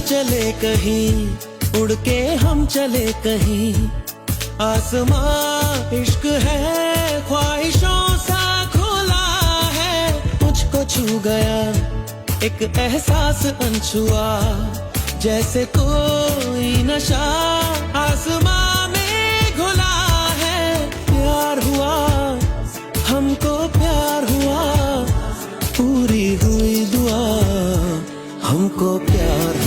चले कहीं, उड़ के हम चले कहीं। आसमां इश्क है, ख्वाहिशों सा खुला है। मुझको छू गया एक एहसास अनछुआ, जैसे कोई नशा आसमां में घुला है। प्यार हुआ, हमको प्यार हुआ, पूरी हुई दुआ, हमको प्यार